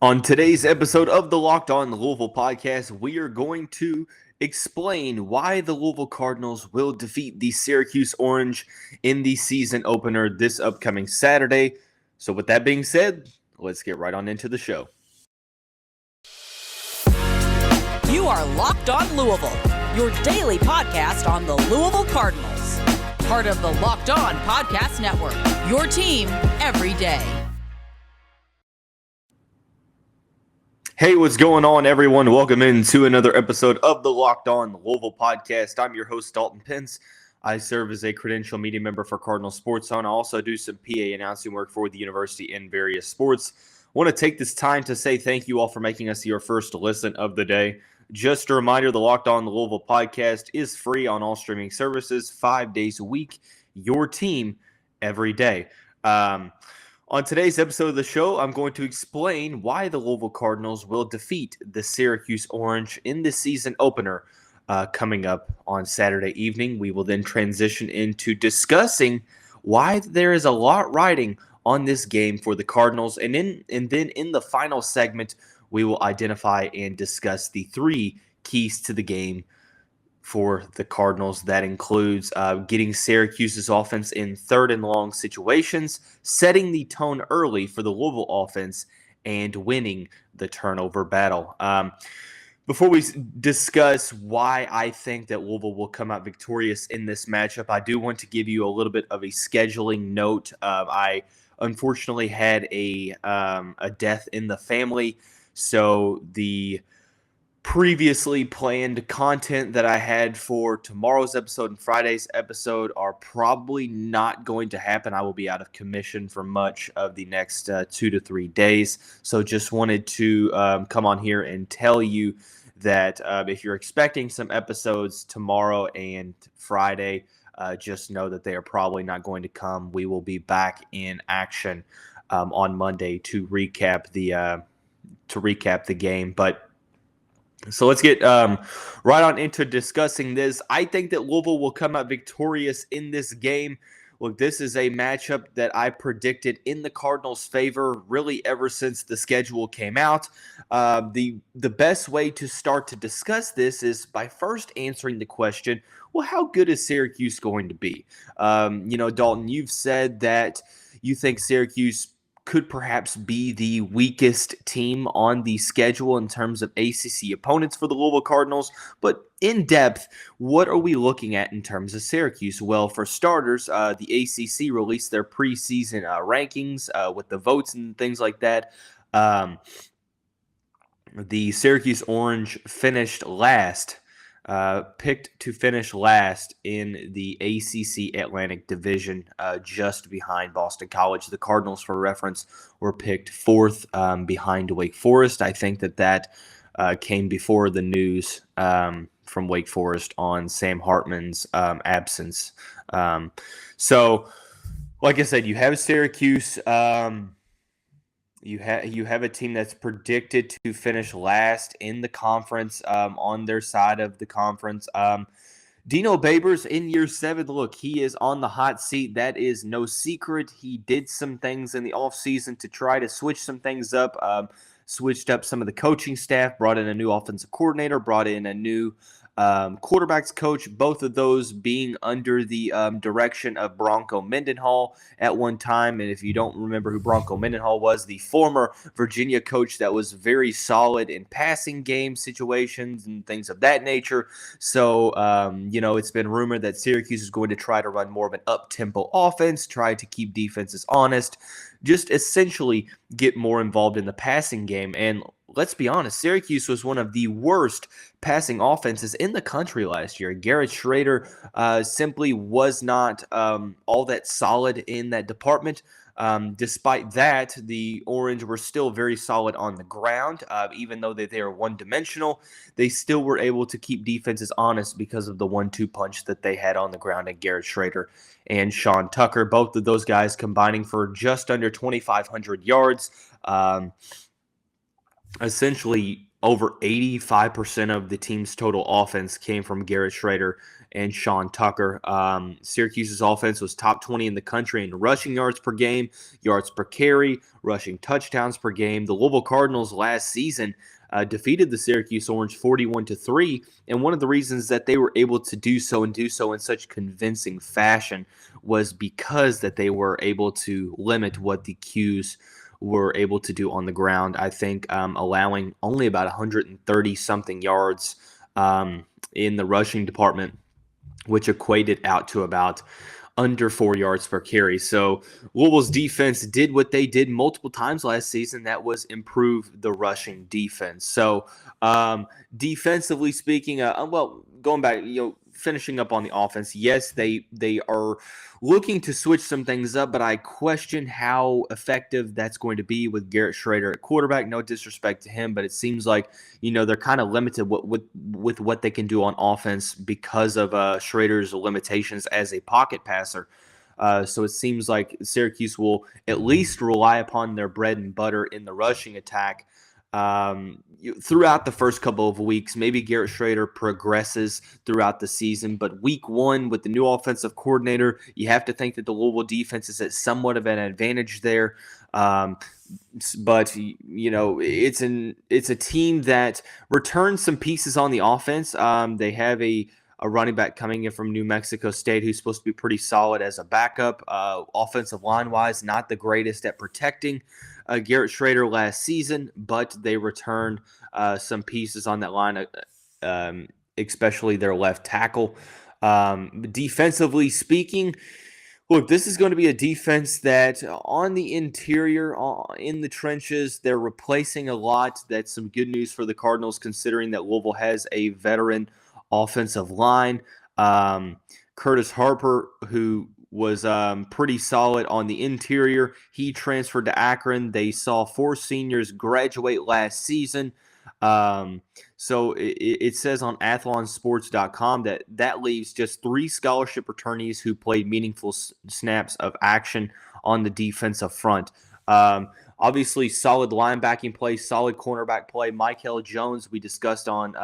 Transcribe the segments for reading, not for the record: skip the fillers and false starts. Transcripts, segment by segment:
On today's episode of the Locked On Louisville podcast, we are going to explain why the Louisville Cardinals will defeat the Syracuse Orange in the season opener this upcoming Saturday. So with that being said, let's get right on into the show. You are Locked On Louisville, your daily podcast on the Louisville Cardinals. Part of the Locked On Podcast Network, your team every day. Hey, what's going on, everyone? Welcome into another episode of the Locked On Louisville podcast. I'm your host, Dalton Pence. I serve as a credential media member for Cardinal Sports Zone. I also do some PA announcing work for the university in various sports. I want to take this time to say thank you all for making us your first listen of the day. Just a reminder, the Locked On Louisville podcast is free on all streaming services 5 days a week. Your team every day. On today's episode of the show, I'm going to explain why the Louisville Cardinals will defeat the Syracuse Orange in the season opener coming up on Saturday evening. We will then transition into discussing why there is a lot riding on this game for the Cardinals. And then in the final segment, we will identify and discuss the three keys to the game for the Cardinals. That includes getting Syracuse's offense in third and long situations, setting the tone early for the Louisville offense, and winning the turnover battle. Before we discuss why I think that Louisville will come out victorious in this matchup, I do want to give you a little bit of a scheduling note. I unfortunately had a death in the family, so the previously planned content that I had for tomorrow's episode and Friday's episode are probably not going to happen. I will be out of commission for much of the next 2 to 3 days. So just wanted to come on here and tell you that if you're expecting some episodes tomorrow and Friday, just know that they are probably not going to come. We will be back in action on Monday to recap the game. But so let's get right on into discussing this. I think that Louisville will come out victorious in this game. Look, this is a matchup that I predicted in the Cardinals' favor really ever since the schedule came out. The best way to start to discuss this is by first answering the question, well, how good is Syracuse going to be? Dalton, you've said that you think Syracuse could perhaps be the weakest team on the schedule in terms of ACC opponents for the Louisville Cardinals. But in depth, what are we looking at in terms of Syracuse? Well, for starters, the ACC released their preseason rankings with the votes and things like that. The Syracuse Orange finished last. Picked to finish last in the ACC Atlantic Division, just behind Boston College. The Cardinals, for reference, were picked fourth behind Wake Forest. I think that came before the news from Wake Forest on Sam Hartman's absence. So, like I said, you have Syracuse. You have a team that's predicted to finish last in the conference on their side of the conference. Dino Babers in year 7, look, he is on the hot seat. That is no secret. He did some things in the offseason to try to switch some things up, switched up some of the coaching staff, brought in a new offensive coordinator, brought in a new quarterbacks coach, both of those being under the direction of Bronco Mendenhall at one time. And if you don't remember who Bronco Mendenhall was, the former Virginia coach that was very solid in passing game situations and things of that nature. So, it's been rumored that Syracuse is going to try to run more of an up-tempo offense, try to keep defenses honest, just essentially get more involved in the passing game. And let's be honest, Syracuse was one of the worst passing offenses in the country last year. Garrett Schrader simply was not all that solid in that department. Despite that, the Orange were still very solid on the ground. Even though they are one-dimensional, they still were able to keep defenses honest because of the 1-2 punch that they had on the ground at Garrett Schrader and Sean Tucker. Both of those guys combining for just under 2,500 yards. Essentially over 85% of the team's total offense came from Garrett Schrader and Sean Tucker. Syracuse's offense was top 20 in the country in rushing yards per game, yards per carry, rushing touchdowns per game. The Louisville Cardinals last season defeated the Syracuse Orange 41-3, and one of the reasons that they were able to do so and do so in such convincing fashion was because that they were able to limit what the Qs were able to do on the ground. I think allowing only about 130-something yards in the rushing department, which equated out to about under 4 yards per carry. So Louisville's defense did what they did multiple times last season. That was improve the rushing defense. So defensively speaking, going back, finishing up on the offense, yes, they are looking to switch some things up, but I question how effective that's going to be with Garrett Schrader at quarterback. No disrespect to him, but it seems like they're kind of limited with what they can do on offense because of Schrader's limitations as a pocket passer. So it seems like Syracuse will at least rely upon their bread and butter in the rushing attack throughout the first couple of weeks. Maybe Garrett Schrader progresses throughout the season, but week one with the new offensive coordinator, you have to think that the Louisville defense is at somewhat of an advantage there. But it's a team that returns some pieces on the offense. They have a running back coming in from New Mexico State who's supposed to be pretty solid as a backup. Offensive line-wise, not the greatest at protecting Garrett Schrader last season, but they returned some pieces on that line, especially their left tackle. Defensively speaking, look, this is going to be a defense that on the interior, in the trenches, they're replacing a lot. That's some good news for the Cardinals, considering that Louisville has a veteran offensive line. Curtis Harper, who was pretty solid on the interior. He transferred to Akron. They saw 4 seniors graduate last season. So it says on athlonsports.com that leaves just 3 scholarship returnees who played meaningful snaps of action on the defensive front. Obviously, solid linebacking play, solid cornerback play. Michael Jones, we discussed on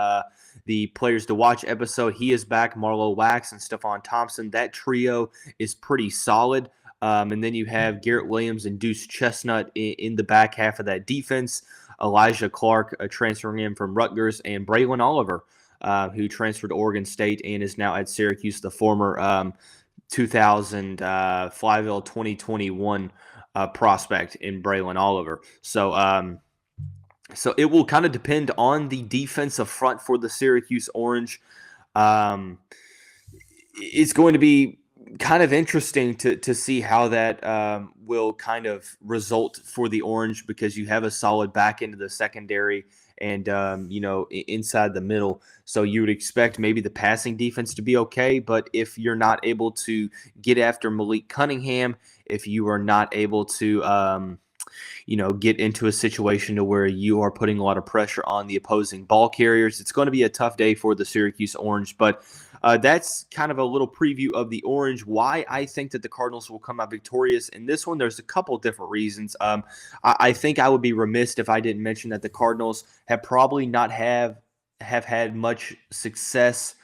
the Players to Watch episode. He is back. Marlo Wax and Stephon Thompson. That trio is pretty solid. And then you have Garrett Williams and Deuce Chestnut in the back half of that defense. Elijah Clark transferring in from Rutgers, and Braylon Oliver, who transferred to Oregon State and is now at Syracuse, the former 2000 Flyville 2021 prospect in Braylon Oliver. So it will kind of depend on the defensive front for the Syracuse Orange. It's going to be kind of interesting to see how that will kind of result for the Orange, because you have a solid back end of the secondary and, inside the middle. So you would expect maybe the passing defense to be okay, but if you're not able to get after Malik Cunningham, if you are not able to get into a situation to where you are putting a lot of pressure on the opposing ball carriers, it's going to be a tough day for the Syracuse Orange. But that's kind of a little preview of the Orange, why I think that the Cardinals will come out victorious in this one. There's a couple different reasons. I think I would be remiss if I didn't mention that the Cardinals have probably not have had much success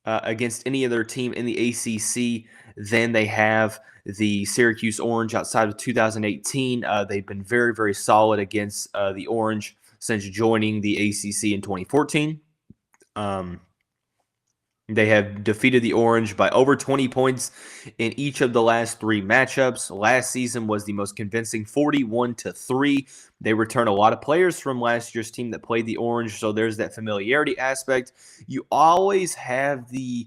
against any other team in the ACC than they have the Syracuse Orange outside of 2018. They've been very, very solid against the Orange since joining the ACC in 2014. They have defeated the Orange by over 20 points in each of the last 3 matchups. Last season was the most convincing, 41-3. They returned a lot of players from last year's team that played the Orange, so there's that familiarity aspect. You always have the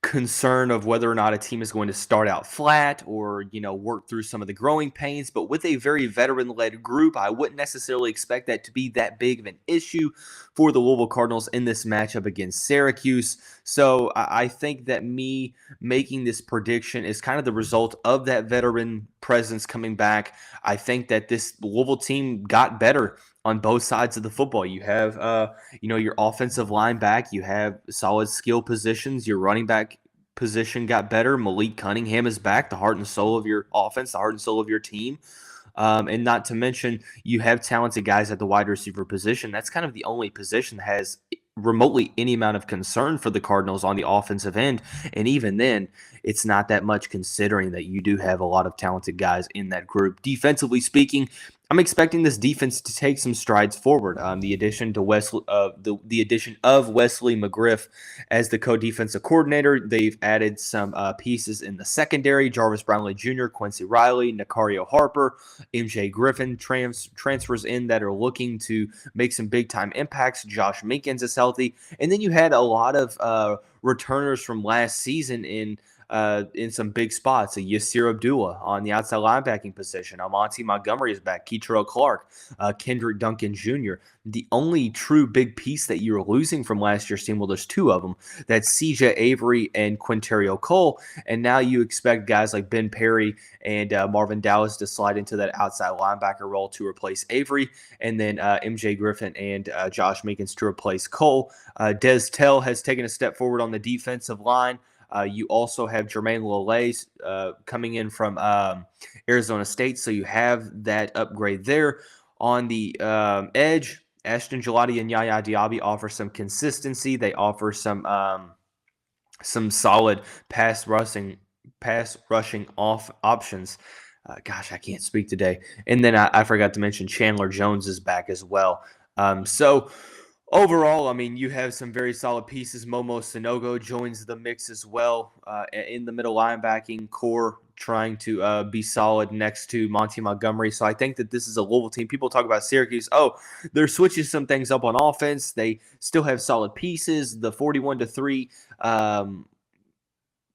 concern of whether or not a team is going to start out flat or, work through some of the growing pains. But with a very veteran-led group, I wouldn't necessarily expect that to be that big of an issue for the Louisville Cardinals in this matchup against Syracuse. So I think that me making this prediction is kind of the result of that veteran presence coming back. I think that this Louisville team got better on both sides of the football. You have, your offensive line back. You have solid skill positions. Your running back position got better. Malik Cunningham is back, the heart and soul of your offense, the heart and soul of your team. And not to mention, you have talented guys at the wide receiver position. That's kind of the only position that has remotely any amount of concern for the Cardinals on the offensive end. And even then, it's not that much considering that you do have a lot of talented guys in that group. Defensively speaking, I'm expecting this defense to take some strides forward. The addition to the addition of Wesley McGriff as the co-defensive coordinator. They've added some pieces in the secondary: Jarvis Brownlee Jr., Quincy Riley, Nicario Harper, MJ Griffin transfers in that are looking to make some big-time impacts. Josh Minkins is healthy, and then you had a lot of returners from last season in some big spots. Yasir Abdullah on the outside linebacking position. Monty Montgomery is back. Kei'Trel Clark, Kendrick Duncan Jr. The only true big piece that you're losing from last year's team, well, there's two of them. That's CJ Avery and Quinterio Cole. And now you expect guys like Ben Perry and Marvin Dallas to slide into that outside linebacker role to replace Avery. And then MJ Griffin and Josh Minkins to replace Cole. Des Tell has taken a step forward on the defensive line. You also have Jermaine Lole coming in from Arizona State, so you have that upgrade there. On the edge, Ashton Gelati and Yaya Diaby offer some consistency. They offer some solid pass rushing options. Gosh, I can't speak today. And then I forgot to mention Chandler Jones is back as well. So overall, I mean, you have some very solid pieces. Momo Sanogo joins the mix as well in the middle linebacking core, trying to be solid next to Monty Montgomery. So I think that this is a Louisville team. People talk about Syracuse. Oh, they're switching some things up on offense. They still have solid pieces. The 41-3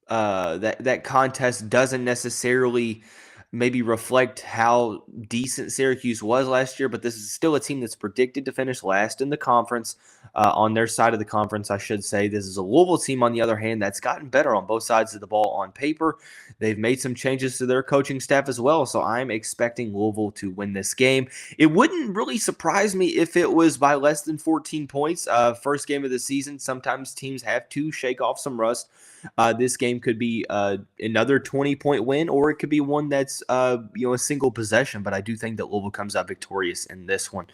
that contest doesn't necessarily maybe reflect how decent Syracuse was last year, but this is still a team that's predicted to finish last in the conference. On their side of the conference, I should say. This is a Louisville team, on the other hand, that's gotten better on both sides of the ball on paper. They've made some changes to their coaching staff as well, so I'm expecting Louisville to win this game. It wouldn't really surprise me if it was by less than 14 points. First game of the season, sometimes teams have to shake off some rust. This game could be another 20-point win, or it could be one that's a single possession. But I do think that Louisville comes out victorious in this one.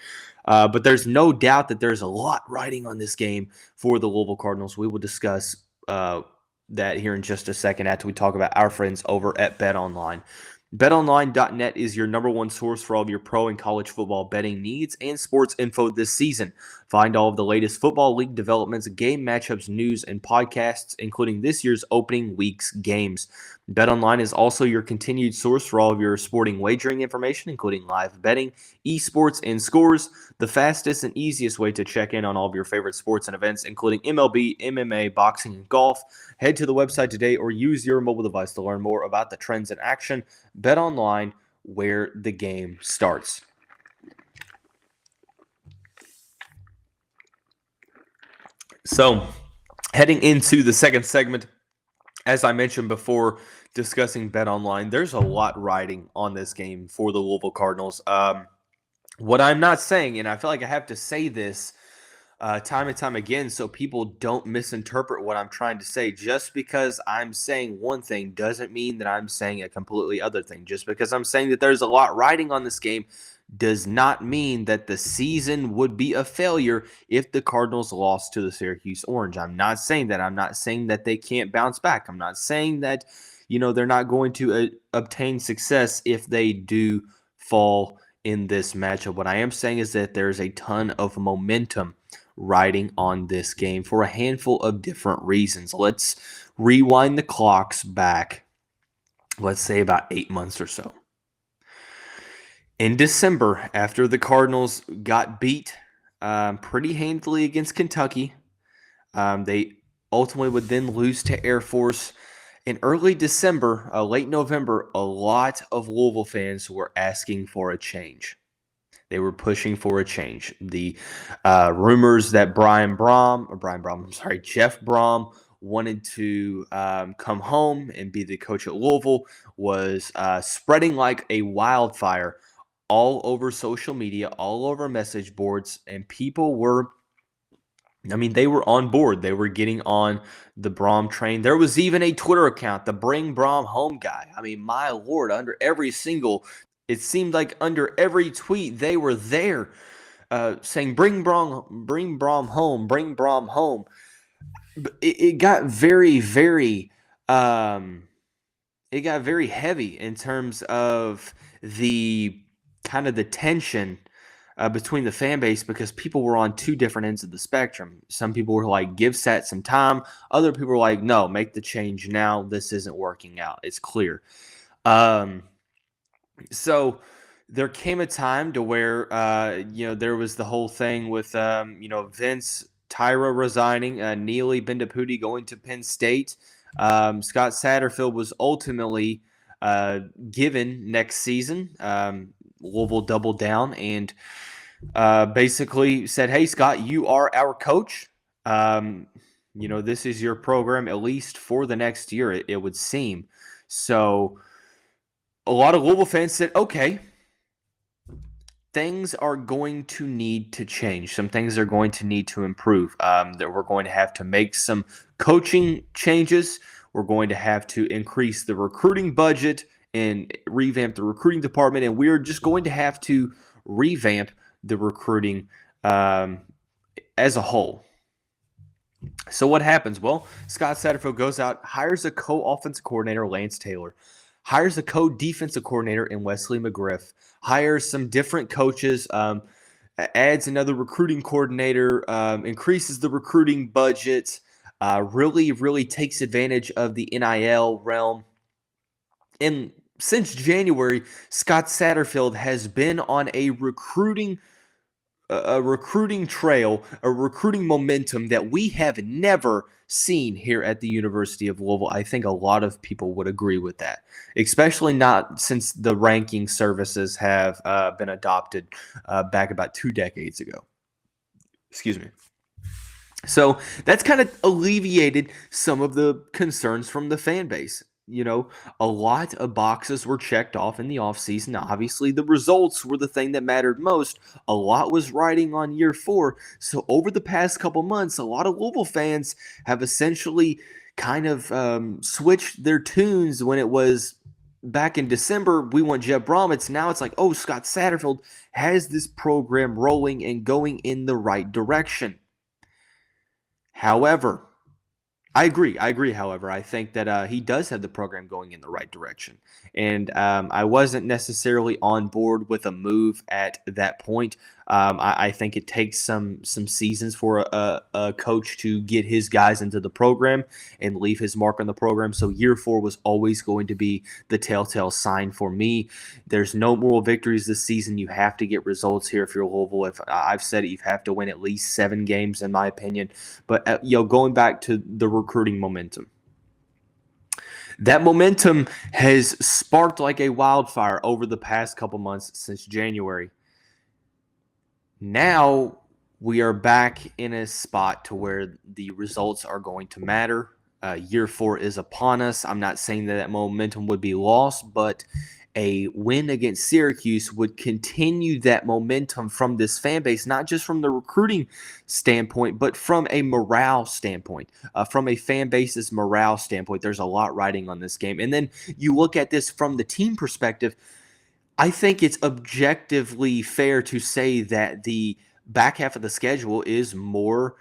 But there's no doubt that there's a lot riding on this game for the Louisville Cardinals. We will discuss that here in just a second after we talk about our friends over at BetOnline. BetOnline.net is your number one source for all of your pro and college football betting needs and sports info this season. Find all of the latest football league developments, game matchups, news, and podcasts, including this year's opening week's games. BetOnline is also your continued source for all of your sporting wagering information, including live betting, esports, and scores. The fastest and easiest way to check in on all of your favorite sports and events, including MLB, MMA, boxing, and golf. Head to the website today or use your mobile device to learn more about the trends in action. BetOnline, where the game starts. So, heading into the second segment, as I mentioned before, discussing BetOnline, there's a lot riding on this game for the Louisville Cardinals. What I'm not saying, and I feel like I have to say this time and time again so people don't misinterpret what I'm trying to say. Just because I'm saying one thing doesn't mean that I'm saying a completely other thing. Just because I'm saying that there's a lot riding on this game does not mean that the season would be a failure if the Cardinals lost to the Syracuse Orange. I'm not saying that. I'm not saying that they can't bounce back. I'm not saying that, they're not going to obtain success if they do fall in this matchup. What I am saying is that there's a ton of momentum riding on this game for a handful of different reasons. Let's rewind the clocks back, let's say about 8 months or so. In December, after the Cardinals got beat pretty handily against Kentucky, they ultimately would then lose to Air Force. In early December, late November, a lot of Louisville fans were asking for a change. They were pushing for a change. The rumors that Jeff Brom wanted to come home and be the coach at Louisville was spreading like a wildfire all over social media, all over message boards, and people were, they were on board. They were getting on the Brom train. There was even a Twitter account, the Bring Brom Home guy. My Lord, under every single It seemed like under every tweet they were there, saying bring Brom home, bring Brom home. But it got it got very heavy in terms of the kind of the tension between the fan base, because people were on two different ends of the spectrum. Some people were like, give Sat some time. Other people were like, no, make the change now. This isn't working out. It's clear. So there came a time to where, there was the whole thing with, Vince Tyra resigning, Neely Bendapudi going to Penn State. Scott Satterfield was ultimately given next season. Louisville doubled down and basically said, hey, Scott, you are our coach. This is your program, at least for the next year, it would seem. So a lot of Louisville fans said, okay, things are going to need to change. Some things are going to need to improve. That we're going to have to make some coaching changes. We're going to have to increase the recruiting budget and revamp the recruiting department. And we're just going to have to revamp the recruiting as a whole. So what happens? Well, Scott Satterfield goes out, hires a co-offensive coordinator, Lance Taylor, hires a co-defensive coordinator in Wesley McGriff, hires some different coaches, adds another recruiting coordinator, increases the recruiting budget, really takes advantage of the NIL realm. And since January, Scott Satterfield has been on a recruiting trail, a recruiting momentum that we have never seen here at the University of Louisville. I think a lot of people would agree with that, especially not since the ranking services have been adopted back about 2 decades ago. Excuse me. So that's kind of alleviated some of the concerns from the fan base. A lot of boxes were checked off in the offseason. Obviously, the results were the thing that mattered most. A lot was riding on year 4. So over the past couple months, a lot of Louisville fans have essentially kind of switched their tunes. When it was back in December, we want Jeb Brom. Now it's like, oh, Scott Satterfield has this program rolling and going in the right direction. However, I agree. However, I think that he does have the program going in the right direction. And I wasn't necessarily on board with a move at that point. I think it takes some seasons for a coach to get his guys into the program and leave his mark on the program. So year 4 was always going to be the telltale sign for me. There's no moral victories this season. You have to get results here if you're Louisville. If I've said it, you have to win at least 7 games, in my opinion. But going back to the recruiting momentum. That momentum has sparked like a wildfire over the past couple months since January. Now we are back in a spot to where the results are going to matter. Year 4 is upon us. I'm not saying that momentum would be lost, but a win against Syracuse would continue that momentum from this fan base, not just from the recruiting standpoint, but from a morale standpoint, from a fan base's morale standpoint. There's a lot riding on this game. And then you look at this from the team perspective. I think it's objectively fair to say that the back half of the schedule is more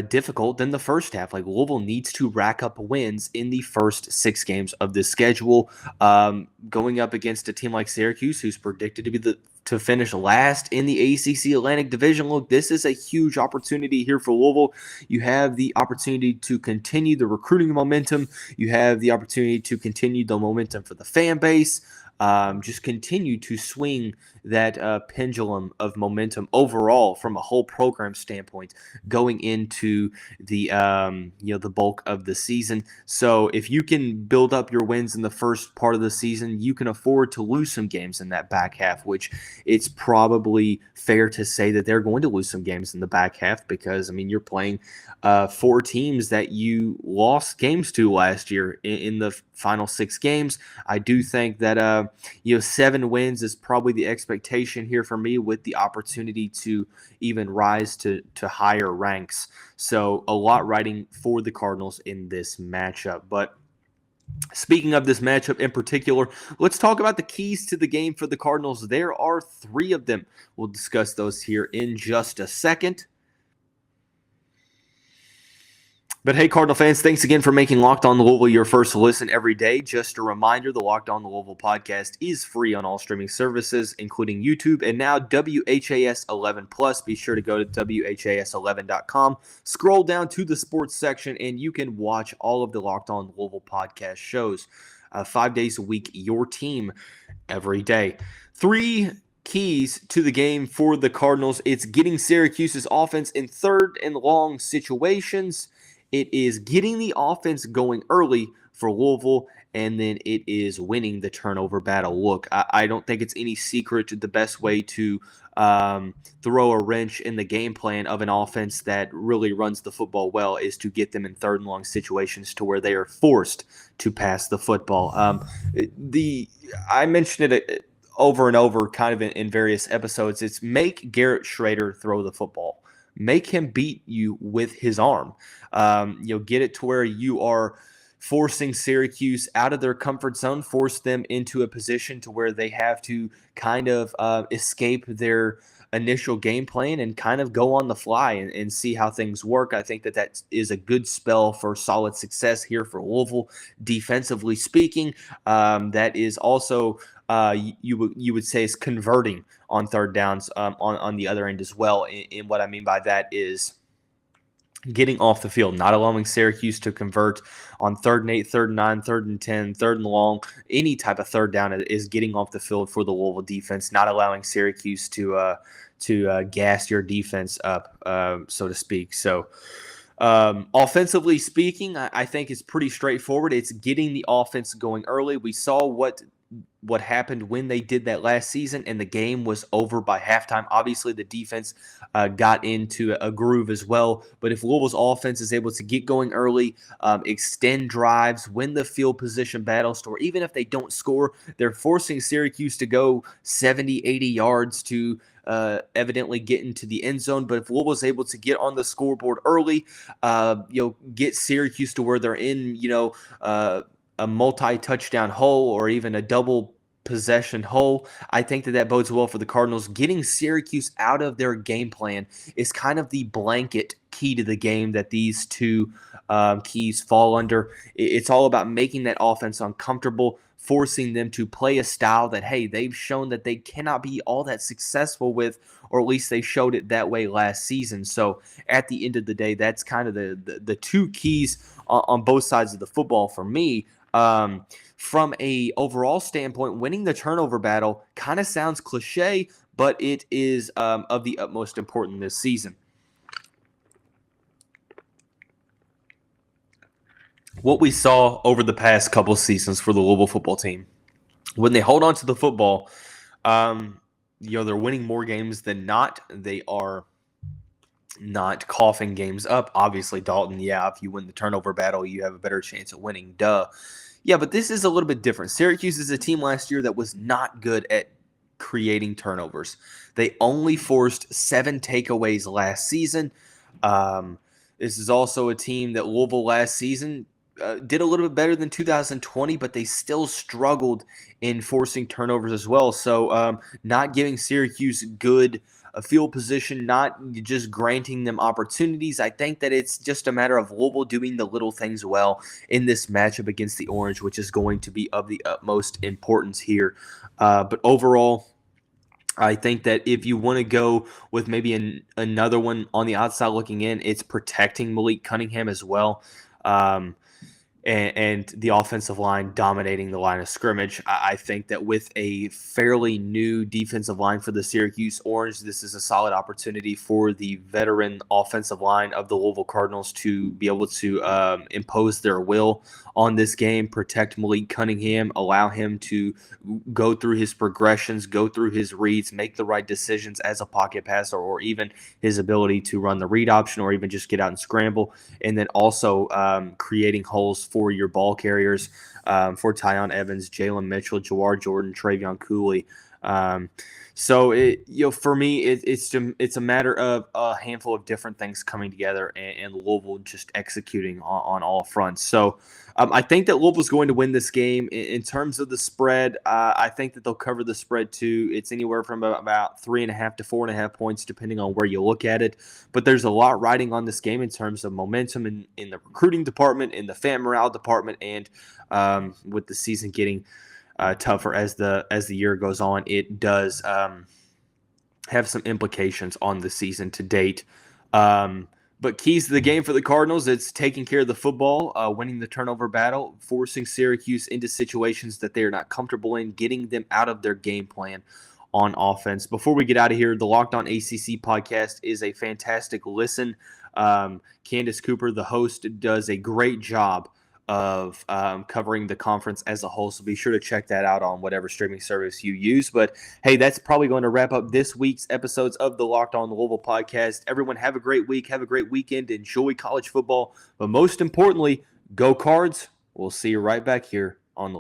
difficult than the first half. Like, Louisville needs to rack up wins in the first 6 games of the schedule. Going up against a team like Syracuse, who's predicted to be to finish last in the ACC Atlantic Division. Look, this is a huge opportunity here for Louisville. You have the opportunity to continue the recruiting momentum. You have the opportunity to continue the momentum for the fan base. Just continue to swing that pendulum of momentum overall from a whole program standpoint going into the the bulk of the season. So if you can build up your wins in the first part of the season, you can afford to lose some games in that back half, which it's probably fair to say that they're going to lose some games in the back half because, you're playing 4 teams that you lost games to last year in the final 6 games. I do think that 7 wins is probably the expectation here for me, with the opportunity to even rise to higher ranks. So a lot riding for the Cardinals in this matchup. But Speaking of this matchup in particular, let's talk about the keys to the game for the Cardinals. There are 3 of them. We'll discuss those here in just a second. But hey, Cardinal fans, thanks again for making Locked On Louisville your first listen every day. Just a reminder, the Locked On Louisville podcast is free on all streaming services, including YouTube and now WHAS 11 Plus. Be sure to go to WHAS11.com, scroll down to the sports section, and you can watch all of the Locked On Louisville podcast shows 5 days a week, your team every day. 3 keys to the game for the Cardinals. It's getting Syracuse's offense in third and long situations. It is getting the offense going early for Louisville, and then it is winning the turnover battle. Look, I don't think it's any secret the best way to throw a wrench in the game plan of an offense that really runs the football well is to get them in third and long situations to where they are forced to pass the football. I mentioned it over and over kind of in various episodes. It's make Garrett Schrader throw the football. Make him beat you with his arm. Get it to where you are forcing Syracuse out of their comfort zone, force them into a position to where they have to kind of escape their initial game plan and kind of go on the fly and see how things work. I think that is a good spell for solid success here for Louisville. Defensively speaking, that is also you would say is converting on third downs on the other end as well. And what I mean by that is getting off the field, not allowing Syracuse to convert on 3rd and 8, 3rd and 9, 3rd and 10, 3rd and long. Any type of third down is getting off the field for the Louisville defense, not allowing Syracuse to gas your defense up, so to speak. So offensively speaking, I think it's pretty straightforward. It's getting the offense going early. We saw what happened when they did that last season, and the game was over by halftime. Obviously, the defense got into a groove as well. But if Louisville's offense is able to get going early, extend drives, win the field position battles, or even if they don't score, they're forcing Syracuse to go 70, 80 yards to evidently get into the end zone. But if Louisville's able to get on the scoreboard early, get Syracuse to where they're in, a multi-touchdown hole or even a double possession hole, I think that bodes well for the Cardinals. Getting Syracuse out of their game plan is kind of the blanket key to the game that these 2 keys fall under. It's all about making that offense uncomfortable, forcing them to play a style that, hey, they've shown that they cannot be all that successful with, or at least they showed it that way last season. So at the end of the day, that's kind of the 2 keys on both sides of the football for me. From a overall standpoint, winning the turnover battle kind of sounds cliche, but it is of the utmost importance this season. What we saw over the past couple seasons for the Louisville football team, when they hold on to the football, they're winning more games than not. They are not coughing games up. Obviously, Dalton, if you win the turnover battle, you have a better chance at winning. Duh. Yeah, but this is a little bit different. Syracuse is a team last year that was not good at creating turnovers. They only forced 7 takeaways last season. This is also a team that Louisville last season did a little bit better than 2020, but they still struggled in forcing turnovers as well. So not giving Syracuse good field position, not just granting them opportunities. I think that it's just a matter of Louisville doing the little things well in this matchup against the Orange, which is going to be of the utmost importance here. But overall, I think that if you want to go with maybe another one on the outside looking in, it's protecting Malik Cunningham as well. And the offensive line dominating the line of scrimmage. I think that with a fairly new defensive line for the Syracuse Orange, this is a solid opportunity for the veteran offensive line of the Louisville Cardinals to be able to impose their will on this game, protect Malik Cunningham, allow him to go through his progressions, go through his reads, make the right decisions as a pocket passer, or even his ability to run the read option or even just get out and scramble, and then also creating holes for your ball carriers, for Tyon Evans, Jalen Mitchell, Jawar Jordan, Travion Cooley, For me, it's a matter of a handful of different things coming together and Louisville just executing on all fronts. So I think that Louisville's going to win this game. In terms of the spread, I think that they'll cover the spread too. It's anywhere from about 3.5 to 4.5 points, depending on where you look at it. But there's a lot riding on this game in terms of momentum in the recruiting department, in the fan morale department, and with the season getting tougher as the year goes on, it does have some implications on the season to date. But keys to the game for the Cardinals, it's taking care of the football, winning the turnover battle, forcing Syracuse into situations that they are not comfortable in, getting them out of their game plan on offense. Before we get out of here, the Locked On ACC podcast is a fantastic listen. Candace Cooper, the host, does a great job of covering the conference as a whole. So be sure to check that out on whatever streaming service you use. But hey, that's probably going to wrap up this week's episodes of the Locked On Louisville podcast. Everyone have a great week. Have a great weekend. Enjoy college football. But most importantly, go Cards. We'll see you right back here on the